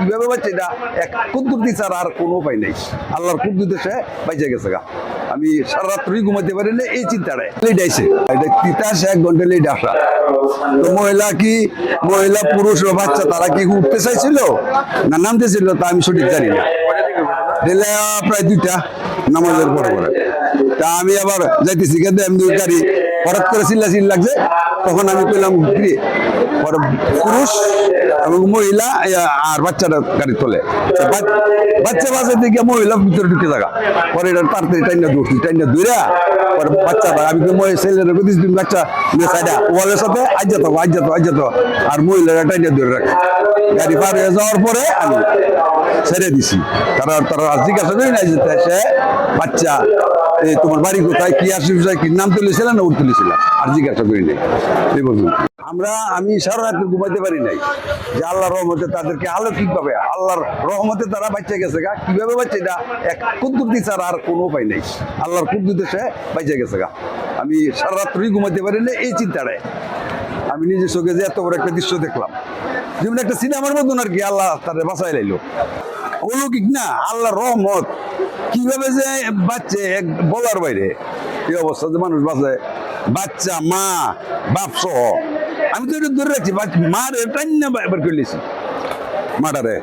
কিভাবে বাচ্চা এটা এক কুদ্দুতি ছাড়া আর কোনো উপায় নেই। আল্লাহর কুদ্দুতে সে বাইচে গেছে গা। আমি সারা রাত্রি ঘুমাইতে পারি না এই চিন্তাটায় লেট আইছে, এটা তিতাস 1 ঘন্টা লেট আসা। তো মহিলা পুরুষ ও বাচ্চা তারা কি উঠতে চাইছিল না নামতে ছিল তা আমি সঠিক জানি না। রেলে প্রায় 2টা নামাজের পরে তা আমি আবার যাইতেছি কিন্তু আমি গাড়ি হঠাৎ করে চিল্লা লাগছে, তখন আমি পেলাম পুরুষ এবং মহিলা আর বাচ্চাটা গাড়ি তোলে, বাচ্চা দিকে মহিলা ভিতরে ঢুকে থাকা পরে এটা তাড়াতাড়ি টাইনা দূরা পরে বাচ্চা আমি ছেলের বাচ্চা ওয়ালের সাথে আজ যেত আর মহিলারা টাইনা ধরে রাখে। গাড়ি পার হয়ে যাওয়ার পরে আমি ছেড়ে দিছি, তারা জিজ্ঞাসা করি না যে সে বাচ্চা তোমার বাড়ি কোথায়, কি আসে কি নাম তুলেছিলাম না উঠ তুলেছিলাম, আর জিজ্ঞাসা করি নাই এই বলুন। আমি সারা রাত্রে ঘুমাইতে পারি নাই যে আল্লাহর রহমতে তাদেরকে অলৌকিক ভাবে আল্লাহর রহমতে তারা বাচ্চা গেছে গা। কিভাবে বাচ্চা এটা এক কুদ্দুতি ছাড়া আর কোনো উপায় নেই। আল্লাহর কুদ্দুতে সে বাচ্চা গেছে গা। আমি সারা রাত্রি ঘুমাইতে পারি না এই চিন্তাটায় আমি নিজের চোখে যে এত বড় একটা দৃশ্য দেখলাম, যেমন একটা সিনেমার মতন আর কি। আল্লাহ তাদের বাঁচাই লাইলো, অলৌকিক না আল্লাহর রহমত। কিভাবে যে বাচ্চা এক বলার বাইরে এই অবস্থাতে মানুষ বাঁচায়, বাচ্চা মা বাপ সহ। আমি তো এটা ধরে রাখছি মার টান্না এবার করলেছি মাটারে,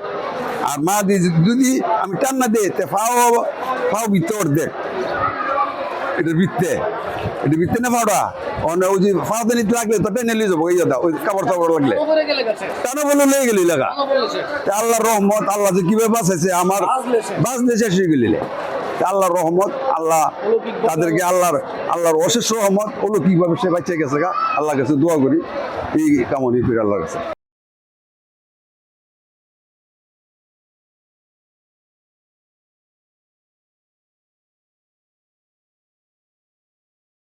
আর মা দিয়ে যদি আমি টান্না দিই ফাও ভিতর দেখ এটা ভিত্তে না ফাওটা ওই যে ফাওতে নিতে লাগলে তো টেনে নিয়ে যাবো, ওই কাপড় চাপড় লাগলে কেন বলে লেগে গেলি লাগা। আল্লাহর রহমত, আল্লাহ যে কিভাবে বাঁচাইছে আমার বাঁচলে শেষ হয়ে গেলি। আল্লাহর রহমত, আল্লাহ তাদেরকে আল্লাহর অশেষ রহমত অলৌকিক ভাবে সে বাঁচিয়ে গেছে গা। আল্লাহর কাছে দোয়া করি এই কামনা করি আল্লাহর কাছে।